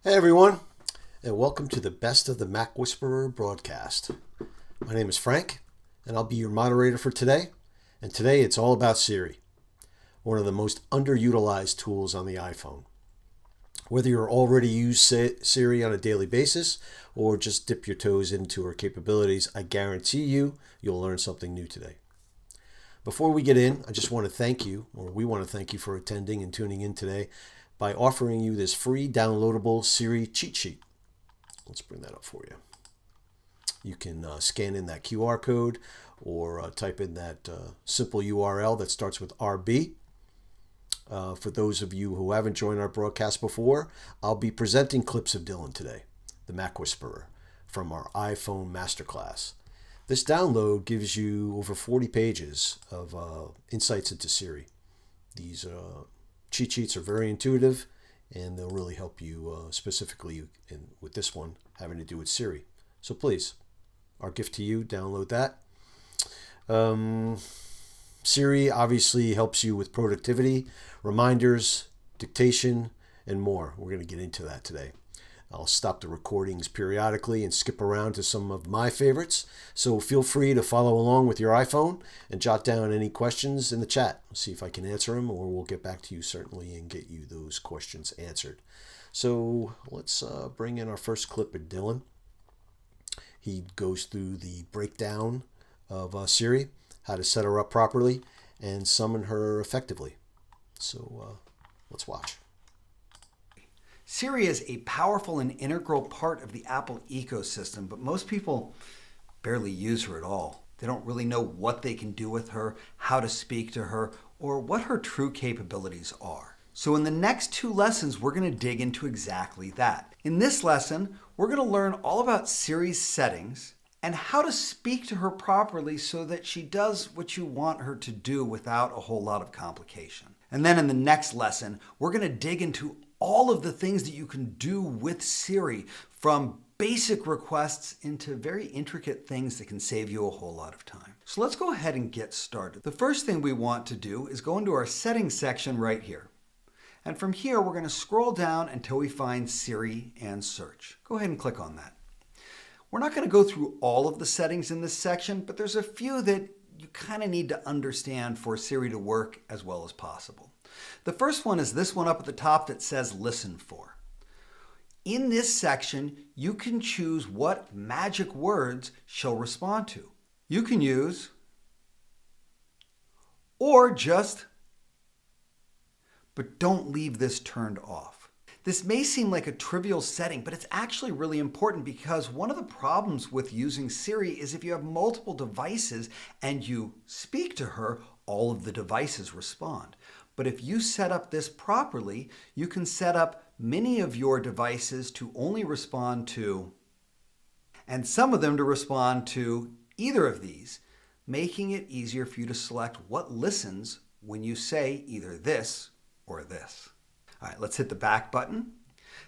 Hey everyone, and welcome to the Best of the MacWhisperer broadcast. My name is Frank, and I'll be your moderator for today. And today it's all about Siri, one of the most underutilized tools on the iPhone. Whether you're already use Siri on a daily basis or just dip your toes into her capabilities, I guarantee you'll learn something new today. Before we get in, I just want to thank you, or we want to thank you for attending and tuning in today by offering you this free downloadable Siri cheat sheet. Let's bring that up for you. You can scan in that QR code or type in that simple URL that starts with RB. For those of you who haven't joined our broadcast before, I'll be presenting clips of Dylan today, the MacWhisperer, from our iPhone Masterclass. This download gives you over 40 pages of insights into Siri. These cheat sheets are very intuitive, and they'll really help you specifically with this one having to do with Siri. So please, our gift to you, download that. Siri obviously helps you with productivity, reminders, dictation, and more. We're going to get into that today. I'll stop the recordings periodically and skip around to some of my favorites. So feel free to follow along with your iPhone and jot down any questions in the chat. We'll see if I can answer them, or we'll get back to you certainly and get you those questions answered. So let's bring in our first clip of Dylan. He goes through the breakdown of Siri, how to set her up properly, and summon her effectively. So let's watch. Siri is a powerful and integral part of the Apple ecosystem, but most people barely use her at all. They don't really know what they can do with her, how to speak to her, or what her true capabilities are. So in the next two lessons, we're going to dig into exactly that. In this lesson, we're going to learn all about Siri's settings and how to speak to her properly so that she does what you want her to do without a whole lot of complication. And then in the next lesson, we're going to dig into all of the things that you can do with Siri, from basic requests into very intricate things that can save you a whole lot of time. So let's go ahead and get started. The first thing we want to do is go into our settings section right here. And from here, we're going to scroll down until we find Siri and search. Go ahead and click on that. We're not going to go through all of the settings in this section, but there's a few that you kind of need to understand for Siri to work as well as possible. The first one is this one up at the top that says listen for. In this section, you can choose what magic words she'll respond to. You can use or just, but don't leave this turned off. This may seem like a trivial setting, but it's actually really important, because one of the problems with using Siri is if you have multiple devices and you speak to her, all of the devices respond. But if you set up this properly, you can set up many of your devices to only respond to, and some of them to respond to either of these, making it easier for you to select what listens when you say either this or this. All right, let's hit the back button.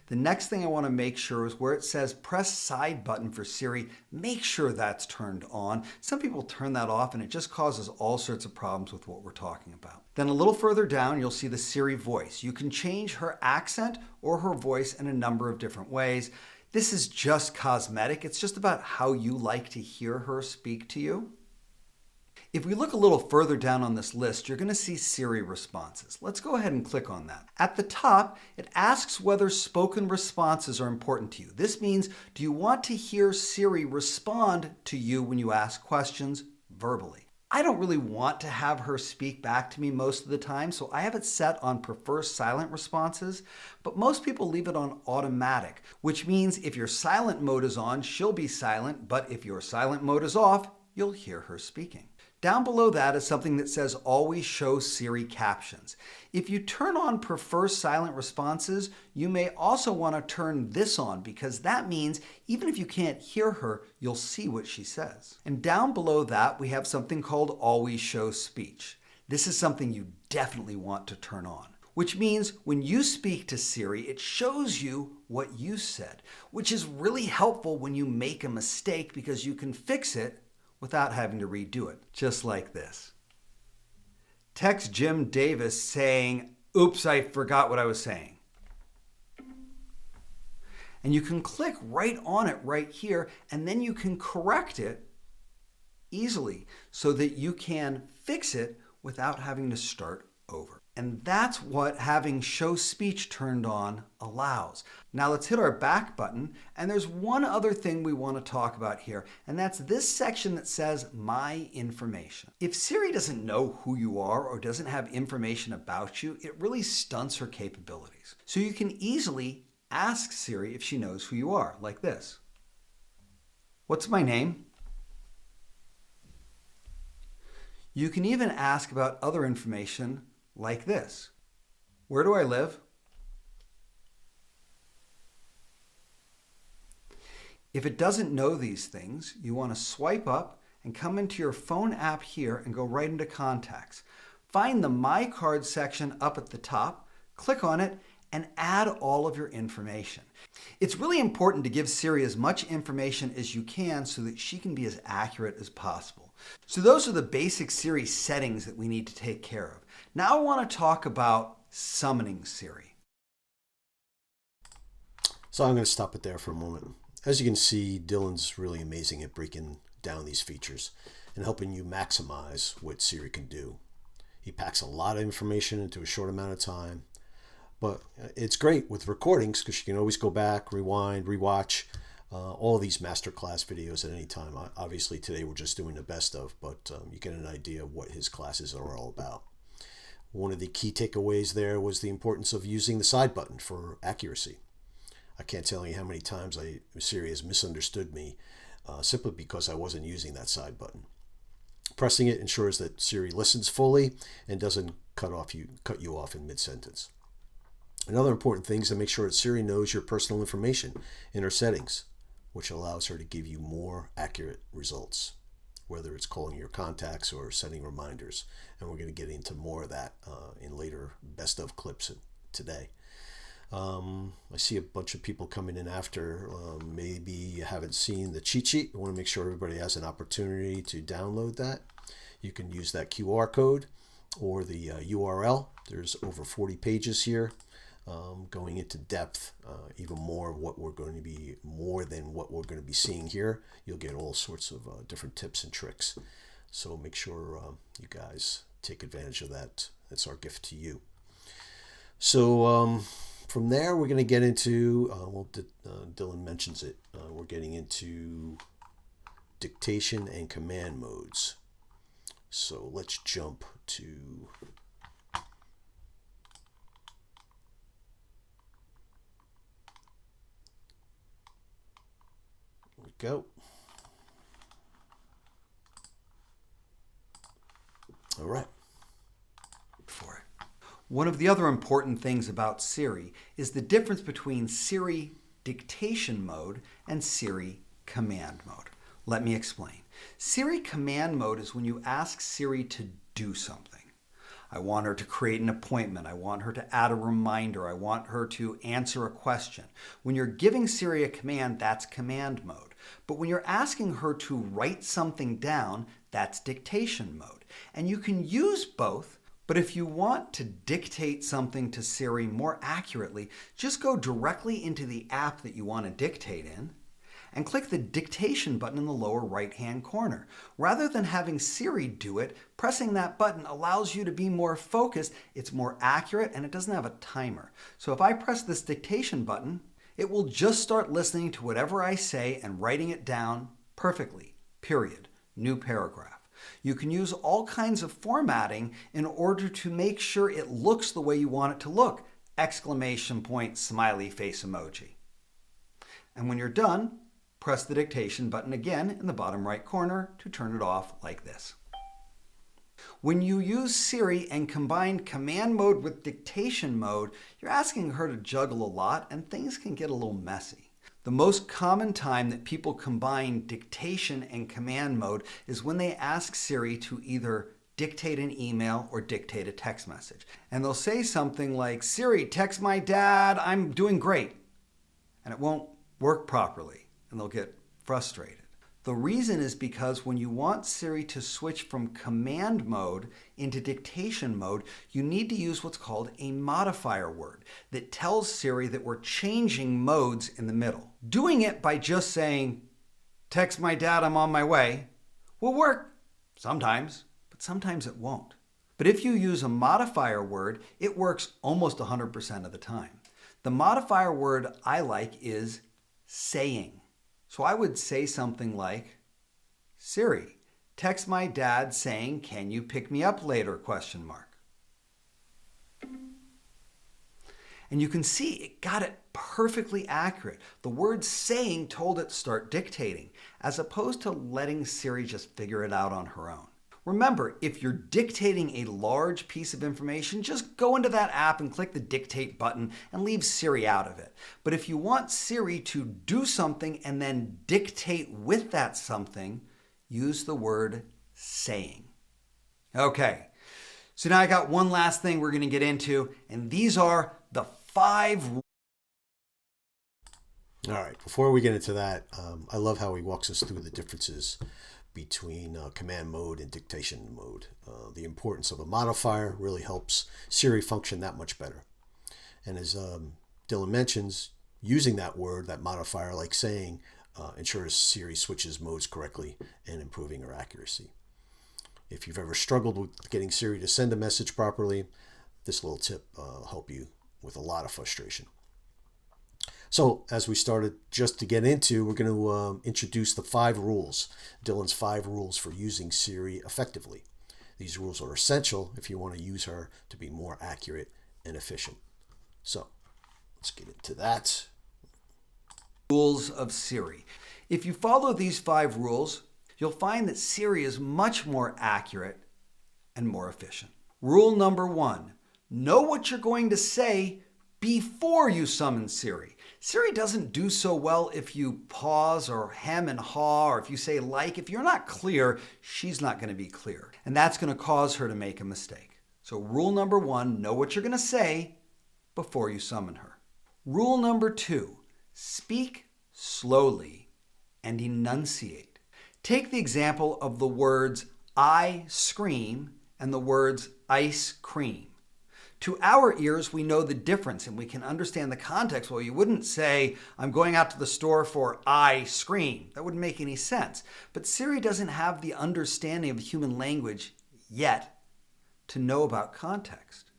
The next thing I want to make sure is where it says press side button for Siri, make sure that's turned on. Some people turn that off and it just causes all sorts of problems with what we're talking about. Then a little further down, you'll see the Siri voice. You can change her accent or her voice in a number of different ways. This is just cosmetic. It's just about how you like to hear her speak to you. If we look a little further down on this list, you're going to see Siri responses. Let's go ahead and click on that. At the top, it asks whether spoken responses are important to you. This means, do you want to hear Siri respond to you when you ask questions verbally? I don't really want to have her speak back to me most of the time, so I have it set on prefer silent responses, but most people leave it on automatic, which means if your silent mode is on, she'll be silent, but if your silent mode is off, you'll hear her speaking. Down below that is something that says always show Siri captions. If you turn on prefer silent responses, you may also want to turn this on, because that means even if you can't hear her, you'll see what she says. And down below that, we have something called always show speech. This is something you definitely want to turn on, which means when you speak to Siri, it shows you what you said, which is really helpful when you make a mistake, because you can fix it without having to redo it, just like this. Text Jim Davis saying, oops, I forgot what I was saying. And you can click right on it right here, and then you can correct it easily so that you can fix it without having to start over. And that's what having show speech turned on allows. Now let's hit our back button, and there's one other thing we want to talk about here, and that's this section that says My Information. If Siri doesn't know who you are or doesn't have information about you, it really stunts her capabilities. So you can easily ask Siri if she knows who you are, like this. What's my name? You can even ask about other information like this. Where do I live? If it doesn't know these things, you want to swipe up and come into your phone app here and go right into Contacts. Find the My Card section up at the top, click on it, and add all of your information. It's really important to give Siri as much information as you can so that she can be as accurate as possible. So those are the basic Siri settings that we need to take care of. Now I want to talk about summoning Siri. So I'm going to stop it there for a moment. As you can see, Dylan's really amazing at breaking down these features and helping you maximize what Siri can do. He packs a lot of information into a short amount of time, but it's great with recordings because you can always go back, rewind, rewatch all these masterclass videos at any time. Obviously today we're just doing the best of, but you get an idea of what his classes are all about. One of the key takeaways there was the importance of using the side button for accuracy. I can't tell you how many times Siri has misunderstood me simply because I wasn't using that side button. Pressing it ensures that Siri listens fully and doesn't cut you off in mid-sentence. Another important thing is to make sure that Siri knows your personal information in her settings, which allows her to give you more accurate results, whether it's calling your contacts or setting reminders. And we're going to get into more of that in later best of clips today. I see a bunch of people coming in after. Maybe you haven't seen the cheat sheet. I want to make sure everybody has an opportunity to download that. You can use that QR code or the URL. There's over 40 pages here. Going into depth, even more of what we're going to be, more than what we're going to be seeing here. You'll get all sorts of different tips and tricks. So make sure you guys take advantage of that. That's our gift to you. So from there, we're going to get into, Dylan mentions it, we're getting into dictation and command modes. So let's jump to go. All right. For it. One of the other important things about Siri is the difference between Siri Dictation Mode and Siri Command Mode. Let me explain. Siri Command Mode is when you ask Siri to do something. I want her to create an appointment. I want her to add a reminder. I want her to answer a question. When you're giving Siri a command, that's command mode. But when you're asking her to write something down, that's dictation mode. And you can use both, but if you want to dictate something to Siri more accurately, just go directly into the app that you want to dictate in and click the dictation button in the lower right-hand corner. Rather than having Siri do it, pressing that button allows you to be more focused, it's more accurate, and it doesn't have a timer. So if I press this dictation button, it will just start listening to whatever I say and writing it down perfectly. Period. New paragraph. You can use all kinds of formatting in order to make sure it looks the way you want it to look. Exclamation point, smiley face emoji. And when you're done, press the dictation button again in the bottom right corner to turn it off like this. When you use Siri and combine command mode with dictation mode, you're asking her to juggle a lot and things can get a little messy. The most common time that people combine dictation and command mode is when they ask Siri to either dictate an email or dictate a text message. And they'll say something like, Siri, text my dad, I'm doing great. And it won't work properly and they'll get frustrated. The reason is because when you want Siri to switch from command mode into dictation mode, you need to use what's called a modifier word that tells Siri that we're changing modes in the middle. Doing it by just saying, "Text my dad, I'm on my way," will work sometimes, but sometimes it won't. But if you use a modifier word, it works almost 100% of the time. The modifier word I like is saying. So I would say something like, "Siri, text my dad saying, 'Can you pick me up later?" ? And you can see it got it perfectly accurate. The word saying told it start dictating, as opposed to letting Siri just figure it out on her own. Remember, if you're dictating a large piece of information, just go into that app and click the dictate button and leave Siri out of it. But if you want Siri to do something and then dictate with that something, use the word saying. Okay, so now I got one last thing we're going to get into, and these are the 5. All right, before we get into that, I love how he walks us through the differences between command mode and dictation mode. The importance of a modifier really helps Siri function that much better. And as Dylan mentions, using that word, that modifier, like saying, ensures Siri switches modes correctly and improving her accuracy. If you've ever struggled with getting Siri to send a message properly, this little tip will help you with a lot of frustration. So as we started just to get into, we're going to introduce the 5 rules, Dylan's 5 rules for using Siri effectively. These rules are essential if you want to use her to be more accurate and efficient. So let's get into that. Rules of Siri. If you follow these 5 rules, you'll find that Siri is much more accurate and more efficient. Rule number 1, know what you're going to say before you summon Siri. Siri doesn't do so well if you pause or hem and haw, or if you say like. If you're not clear, she's not going to be clear. And that's going to cause her to make a mistake. So rule number 1, know what you're going to say before you summon her. Rule number 2, speak slowly and enunciate. Take the example of the words "I scream" and the words "ice cream." To our ears, we know the difference and we can understand the context. Well, you wouldn't say, "I'm going out to the store for ice cream." That wouldn't make any sense. But Siri doesn't have the understanding of human language yet to know about context.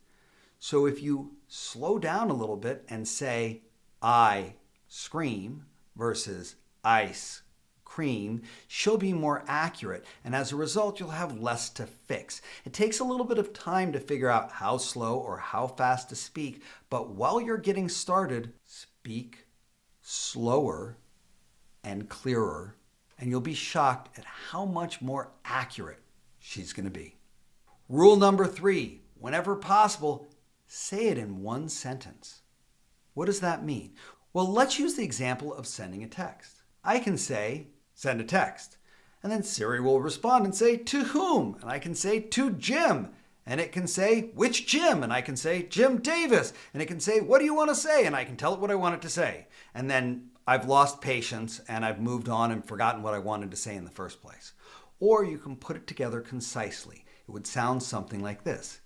So if you slow down a little bit and say, "I scream" versus "ice cream," she'll be more accurate, and as a result you'll have less to fix. It takes a little bit of time to figure out how slow or how fast to speak, but while you're getting started, speak slower and clearer, and you'll be shocked at how much more accurate she's going to be. Rule number 3, whenever possible, say it in one sentence. What does that mean? Well, let's use the example of sending a text. I can say, "Send a text." And then Siri will respond and say, "To whom?" And I can say, "To Jim." And it can say, "Which Jim?" And I can say, "Jim Davis." And it can say, "What do you want to say?" And I can tell it what I want it to say. And then I've lost patience and I've moved on and forgotten what I wanted to say in the first place. Or you can put it together concisely. It would sound something like this.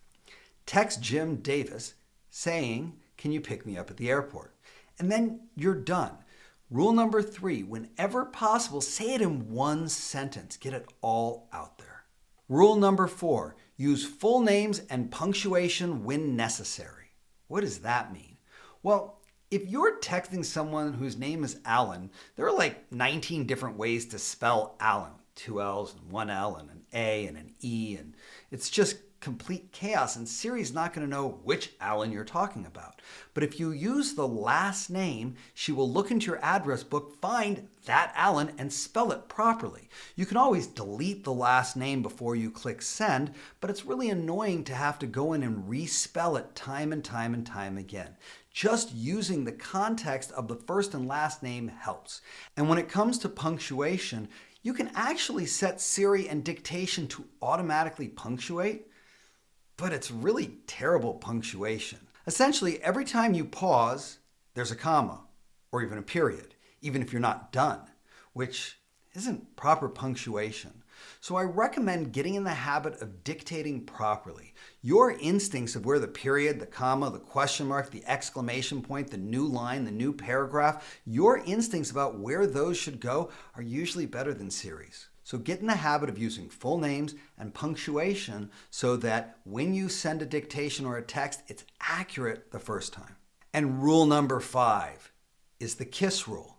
Text Jim Davis saying, "Can you pick me up at the airport?" And then you're done. Rule number 3, whenever possible, say it in one sentence. Get it all out there. Rule number 4, use full names and punctuation when necessary. What does that mean? Well, if you're texting someone whose name is Alan, there are like 19 different ways to spell Alan. 2 L's and 1 L and an A and an E, and it's just complete chaos, and Siri's not going to know which Alan you're talking about. But if you use the last name, she will look into your address book, find that Alan, and spell it properly. You can always delete the last name before you click send, but it's really annoying to have to go in and respell it time and time and time again. Just using the context of the first and last name helps. And when it comes to punctuation, you can actually set Siri and dictation to automatically punctuate, but it's really terrible punctuation. Essentially, every time you pause, there's a comma or even a period, even if you're not done, which isn't proper punctuation. So I recommend getting in the habit of dictating properly. Your instincts of where the period, the comma, the question mark, the exclamation point, the new line, the new paragraph, your instincts about where those should go are usually better than Siri's. So get in the habit of using full names and punctuation so that when you send a dictation or a text, it's accurate the first time. And rule number 5 is the KISS rule.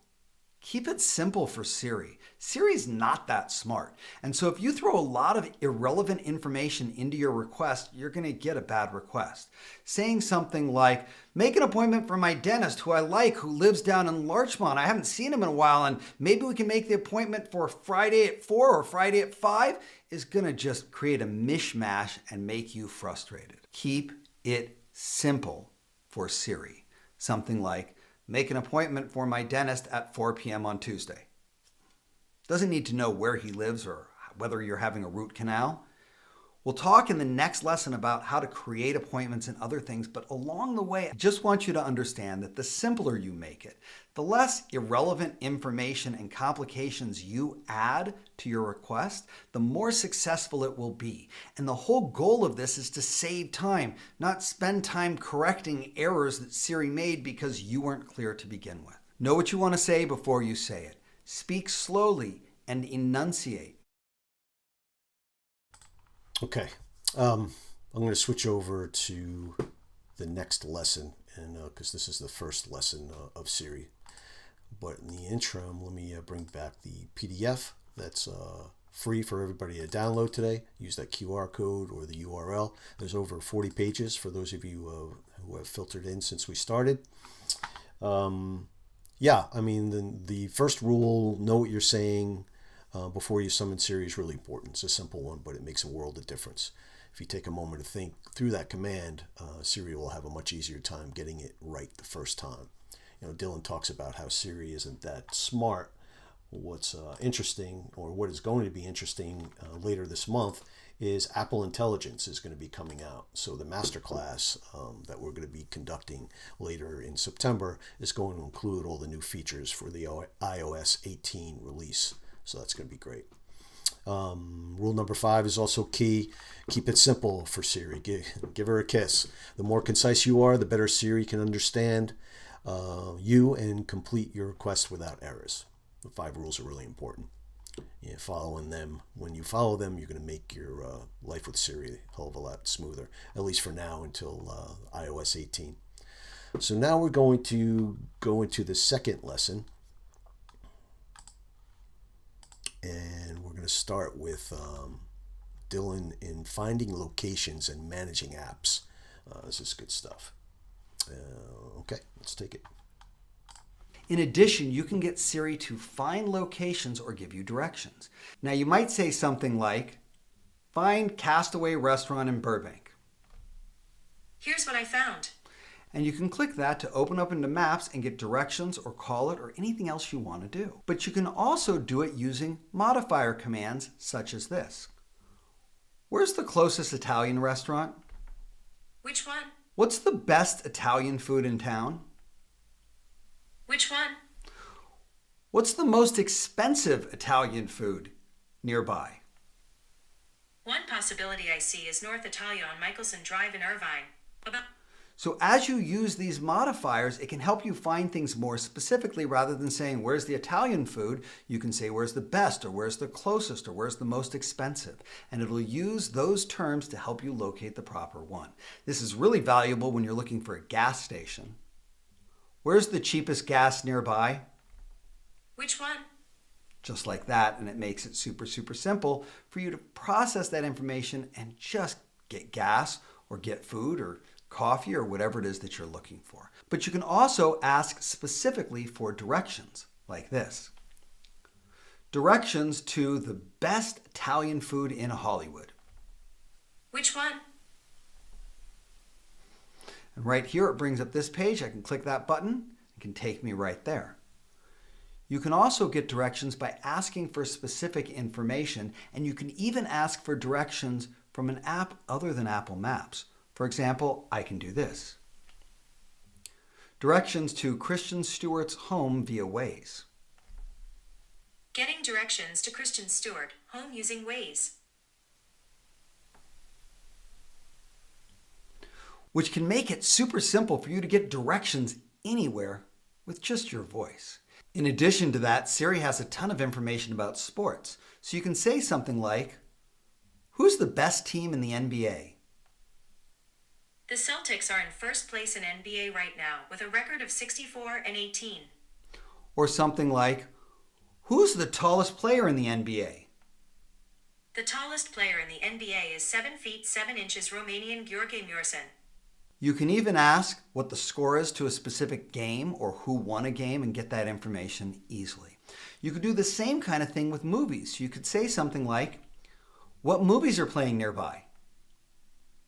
Keep it simple for Siri. Siri's not that smart. And so if you throw a lot of irrelevant information into your request, you're going to get a bad request. Saying something like, make an appointment for my dentist who I like, who lives down in Larchmont. I haven't seen him in a while, and maybe we can make the appointment for Friday at 4 or Friday at 5 is going to just create a mishmash and make you frustrated. Keep it simple for Siri. Something like, make an appointment for my dentist at 4 p.m. on Tuesday. Doesn't need to know where he lives or whether you're having a root canal. We'll talk in the next lesson about how to create appointments and other things, but along the way, I just want you to understand that the simpler you make it, the less irrelevant information and complications you add to your request, the more successful it will be. And the whole goal of this is to save time, not spend time correcting errors that Siri made because you weren't clear to begin with. Know what you want to say before you say it. Speak slowly and enunciate. Okay, I'm going to switch over to the next lesson, and because this is the first lesson of Siri. But in the interim, let me bring back the PDF that's free for everybody to download today. Use that QR code or the URL. There's over 40 pages for those of you who have filtered in since we started. Yeah, I mean, the first rule, know what you're saying before you summon Siri is really important. It's a simple one, but it makes a world of difference. If you take a moment to think through that command, Siri will have a much easier time getting it right the first time. You know, Dylan talks about how Siri isn't that smart. What's interesting, or what is going to be interesting later this month, is Apple Intelligence is going to be coming out. So the masterclass that we're going to be conducting later in September is going to include all the new features for the iOS 18 release. So that's going to be great. Rule number 5 is also key. Keep it simple for Siri. Give her a kiss. The more concise you are, the better Siri can understand you and complete your request without errors. The 5 rules are really important. Yeah, following them. When you follow them, you're going to make your life with Siri a hell of a lot smoother, at least for now until iOS 18. So now we're going to go into the second lesson. And we're going to start with Dylan in finding locations and managing apps. This is good stuff. Okay, let's take it. In addition, you can get Siri to find locations or give you directions. Now, you might say something like, find Castaway Restaurant in Burbank. Here's what I found. And you can click that to open up into Maps and get directions or call it or anything else you want to do. But you can also do it using modifier commands such as this. Where's the closest Italian restaurant? Which one? What's the best Italian food in town? Which one? What's the most expensive Italian food nearby? One possibility I see is North Italia on Michelson Drive in Irvine. So as you use these modifiers, it can help you find things more specifically. Rather than saying, where's the Italian food? You can say, where's the best, or where's the closest, or where's the most expensive? And it'll use those terms to help you locate the proper one. This is really valuable when you're looking for a gas station. Where's the cheapest gas nearby? Which one? Just like that, and it makes it super, super simple for you to process that information and just get gas or get food or coffee or whatever it is that you're looking for. But you can also ask specifically for directions like this. Directions to the best Italian food in Hollywood. Which one? And right here it brings up this page. I can click that button. It can take me right there. You can also get directions by asking for specific information, and you can even ask for directions from an app other than Apple Maps. For example, I can do this. Directions to Christian Stewart's home via Waze. Getting directions to Kristen Stewart, home using Waze. Which can make it super simple for you to get directions anywhere with just your voice. In addition to that, Siri has a ton of information about sports. So you can say something like, who's the best team in the NBA? The Celtics are in first place in NBA right now with a record of 64-18. Or something like, who's the tallest player in the NBA? The tallest player in the NBA is 7 feet 7 inches Romanian Gheorghe Murson. You can even ask what the score is to a specific game or who won a game and get that information easily. You could do the same kind of thing with movies. You could say something like, what movies are playing nearby?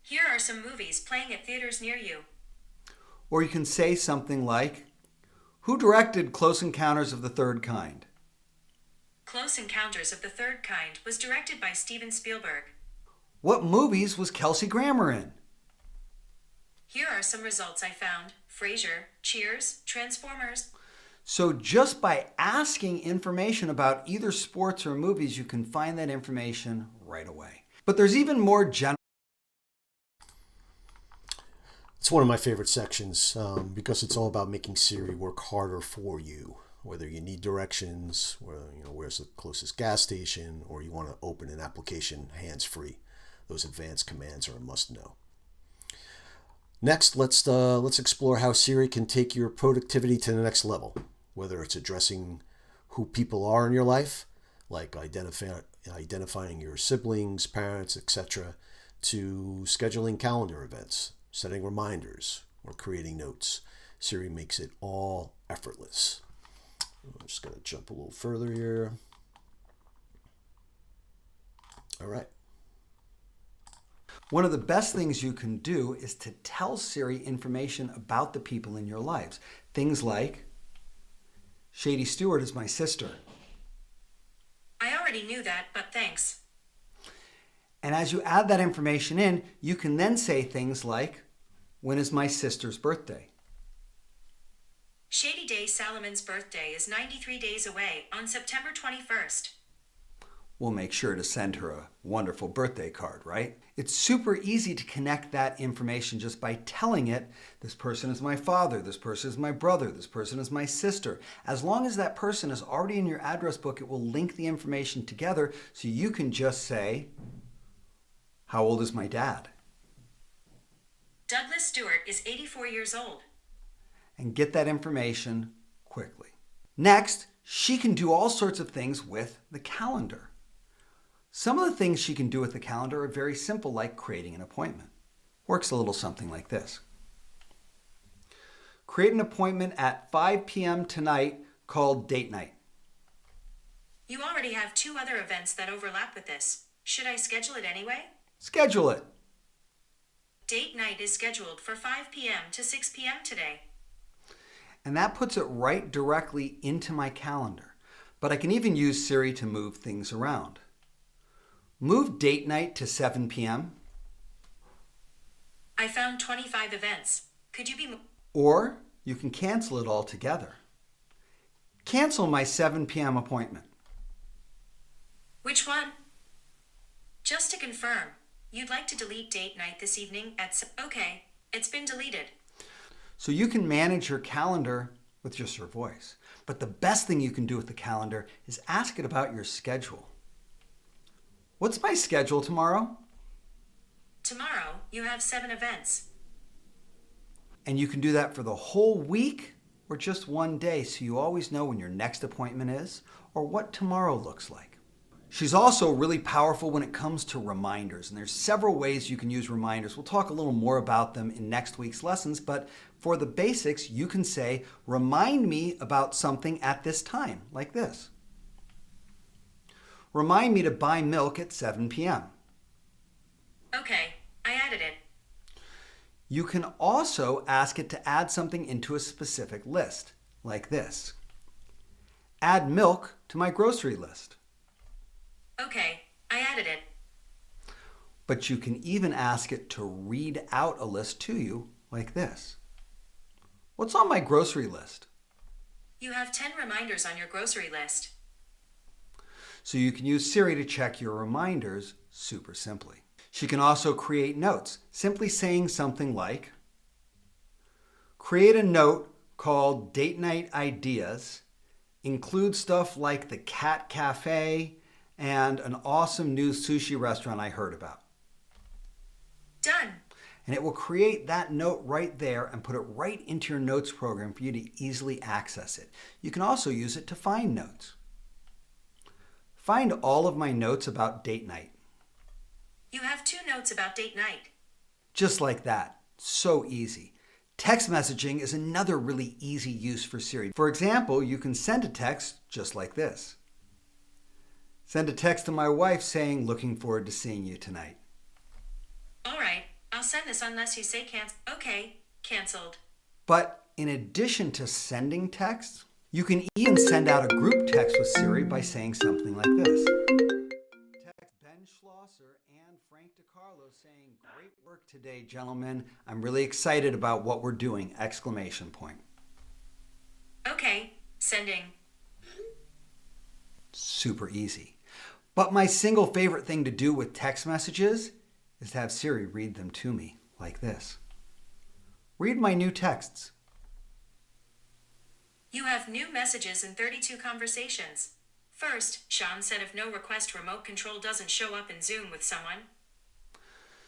Here are some movies playing at theaters near you. Or you can say something like, who directed Close Encounters of the Third Kind? Close Encounters of the Third Kind was directed by Steven Spielberg. What movies was Kelsey Grammer in? Here are some results I found. Frasier, Cheers, Transformers. So just by asking information about either sports or movies, you can find that information right away. But there's even more general. It's one of my favorite sections because it's all about making Siri work harder for you. Whether you need directions, where's the closest gas station, or you want to open an application hands-free. Those advanced commands are a must-know. Next, let's explore how Siri can take your productivity to the next level. Whether it's addressing who people are in your life, like identifying your siblings, parents, etc., to scheduling calendar events, setting reminders, or creating notes. Siri makes it all effortless. I'm just going to jump a little further here. All right. One of the best things you can do is to tell Siri information about the people in your lives. Things like, Shady Stewart is my sister. I already knew that, but thanks. And as you add that information in, you can then say things like, when is my sister's birthday? Shady Day Salomon's birthday is 93 days away on September 21st. We'll make sure to send her a wonderful birthday card, right? It's super easy to connect that information just by telling it, this person is my father, this person is my brother, this person is my sister. As long as that person is already in your address book, it will link the information together so you can just say, how old is my dad? Douglas Stewart is 84 years old. And get that information quickly. Next, she can do all sorts of things with the calendar. Some of the things she can do with the calendar are very simple, like creating an appointment. Works a little something like this. Create an appointment at 5 p.m. tonight called date night. You already have 2 other events that overlap with this. Should I schedule it anyway? Schedule it. Date night is scheduled for 5 p.m. to 6 p.m. today. And that puts it right directly into my calendar. But I can even use Siri to move things around. Move date night to 7 p.m. I found 25 events. Could you be... Or you can cancel it altogether. Cancel my 7 p.m. appointment. Which one? Just to confirm, you'd like to delete date night this evening at... Okay, it's been deleted. So you can manage your calendar with just your voice. But the best thing you can do with the calendar is ask it about your schedule. What's my schedule tomorrow? Tomorrow, you have 7 events. And you can do that for the whole week or just one day, so you always know when your next appointment is or what tomorrow looks like. She's also really powerful when it comes to reminders, and there's several ways you can use reminders. We'll talk a little more about them in next week's lessons, but for the basics, you can say, remind me about something at this time, like this. Remind me to buy milk at 7 p.m. Okay, I added it. You can also ask it to add something into a specific list, like this. Add milk to my grocery list. Okay, I added it. But you can even ask it to read out a list to you, like this. What's on my grocery list? You have 10 reminders on your grocery list. So you can use Siri to check your reminders super simply. She can also create notes, simply saying something like, create a note called Date Night Ideas, include stuff like the Cat Cafe and an awesome new sushi restaurant I heard about. Done. And it will create that note right there and put it right into your notes program for you to easily access it. You can also use it to find notes. Find all of my notes about date night. You have 2 notes about date night. Just like that. So easy. Text messaging is another really easy use for Siri. For example, you can send a text just like this. Send a text to my wife saying, looking forward to seeing you tonight. All right, I'll send this unless you say cancel. Okay, canceled. But in addition to sending texts, you can even send out a group text with Siri by saying something like this. Text Ben Schlosser and Frank DiCarlo saying, great work today, gentlemen. I'm really excited about what we're doing! Exclamation point. Okay, sending. Super easy. But my single favorite thing to do with text messages is to have Siri read them to me like this. Read my new texts. You have new messages and 32 conversations. First, Sean said if no request remote control doesn't show up in Zoom with someone.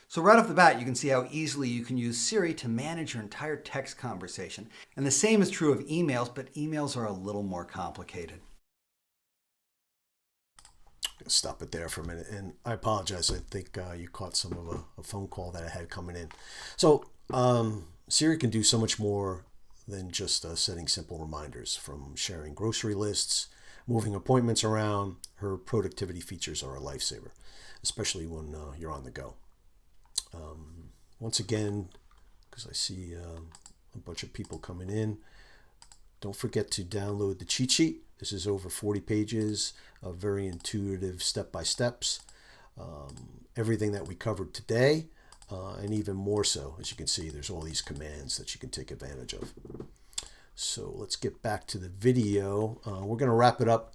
So right off the bat, you can see how easily you can use Siri to manage your entire text conversation. And the same is true of emails, but emails are a little more complicated. Stop it there for a minute, and I apologize. I think you caught some of a phone call that I had coming in. So Siri can do so much more than just setting simple reminders. From sharing grocery lists, moving appointments around, her productivity features are a lifesaver, especially when you're on the go. Once again, because I see a bunch of people coming in, don't forget to download the cheat sheet. This is over 40 pages of very intuitive step-by-steps. Everything that we covered today, and even more so. As you can see, there's all these commands that you can take advantage of. So let's get back to the video. We're going to wrap it up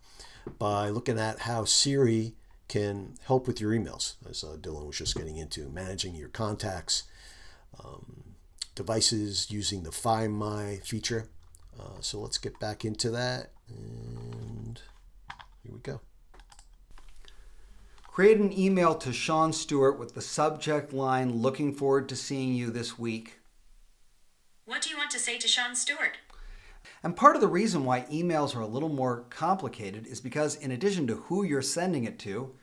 by looking at how Siri can help with your emails, as Dylan was just getting into, managing your contacts, devices, using the Find My feature. So let's get back into that, and here we go. Create an email to Sean Stewart with the subject line, looking forward to seeing you this week. What do you want to say to Sean Stewart? And part of the reason why emails are a little more complicated is because in addition to who you're sending it to,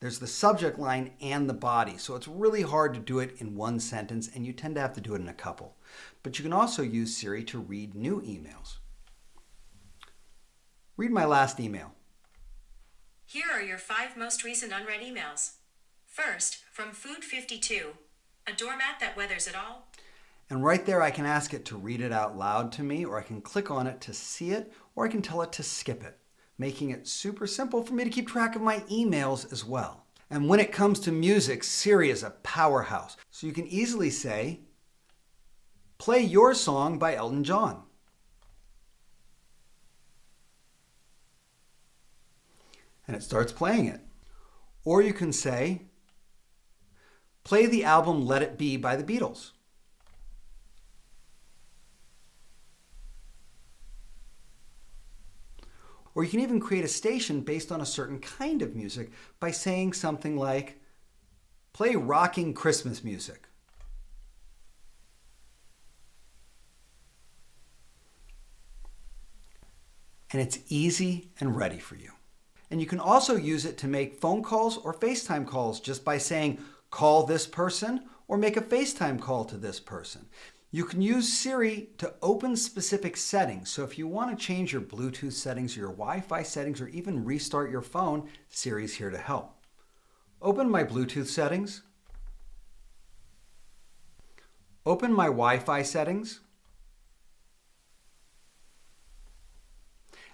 there's the subject line and the body. So it's really hard to do it in one sentence, and you tend to have to do it in a couple. But you can also use Siri to read new emails. Read my last email. Here are your 5 most recent unread emails. First, from Food52, a doormat that weathers it all. And right there I can ask it to read it out loud to me, or I can click on it to see it, or I can tell it to skip it, making it super simple for me to keep track of my emails as well. And when it comes to music, Siri is a powerhouse. So you can easily say, play Your Song by Elton John. And it starts playing it. Or you can say, play the album Let It Be by the Beatles. Or you can even create a station based on a certain kind of music by saying something like, play rocking Christmas music. And it's easy and ready for you. And you can also use it to make phone calls or FaceTime calls just by saying, call this person or make a FaceTime call to this person. You can use Siri to open specific settings. So if you want to change your Bluetooth settings, your Wi-Fi settings, or even restart your phone, Siri's here to help. Open my Bluetooth settings. Open my Wi-Fi settings.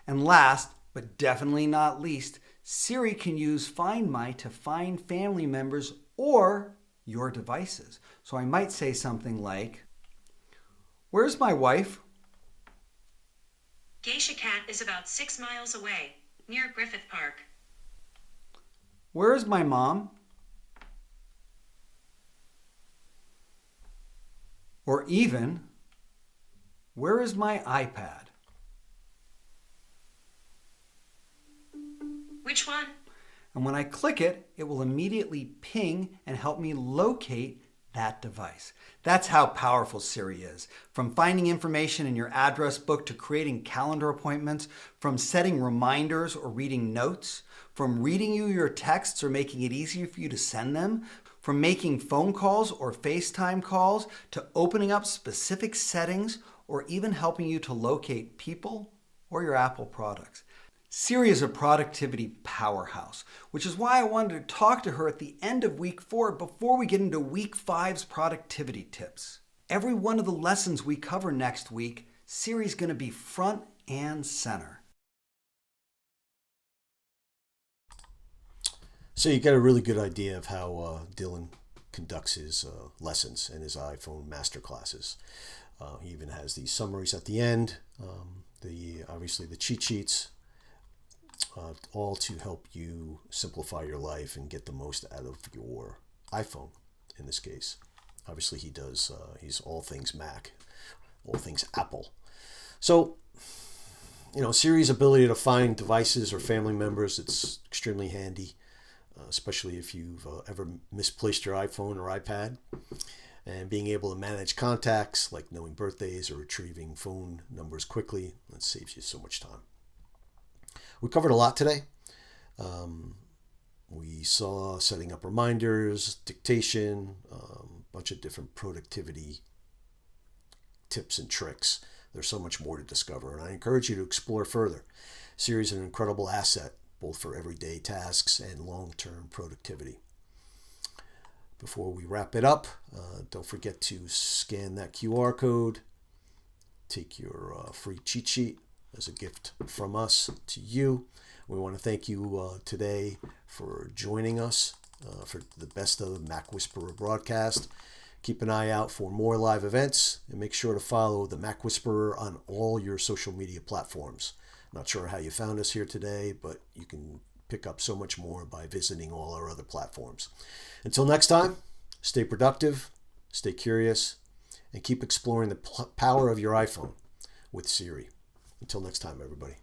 And last, but definitely not least, Siri can use Find My to find family members or your devices. So I might say something like, where's my wife? Geisha Cat is about 6 miles away, near Griffith Park. Where is my mom? Or even, where is my iPad? Which one? And when I click it, it will immediately ping and help me locate that device. That's how powerful Siri is. From finding information in your address book to creating calendar appointments, from setting reminders or reading notes, from reading you your texts or making it easier for you to send them, from making phone calls or FaceTime calls, to opening up specific settings, or even helping you to locate people or your Apple products. Siri is a productivity powerhouse, which is why I wanted to talk to her at the end of week 4 before we get into week 5's productivity tips. Every one of the lessons we cover next week, Siri's going to be front and center. So you get a really good idea of how Dylan conducts his lessons and his iPhone masterclasses. He even has these summaries at the end, obviously the cheat sheets, all to help you simplify your life and get the most out of your iPhone in this case. Obviously he's all things Mac, all things Apple. So, Siri's ability to find devices or family members, it's extremely handy, especially if you've ever misplaced your iPhone or iPad. And being able to manage contacts, like knowing birthdays or retrieving phone numbers quickly, that saves you so much time. We covered a lot today. We saw setting up reminders, dictation, a bunch of different productivity tips and tricks. There's so much more to discover, and I encourage you to explore further. Siri is an incredible asset, both for everyday tasks and long-term productivity. Before we wrap it up, don't forget to scan that QR code, take your free cheat sheet as a gift from us to you. We want to thank you today for joining us for the Best of the MacWhisperer broadcast. Keep an eye out for more live events and make sure to follow the MacWhisperer on all your social media platforms. Not sure how you found us here today, but you can pick up so much more by visiting all our other platforms. Until next time, stay productive, stay curious, and keep exploring the power of your iPhone with Siri. Until next time, everybody.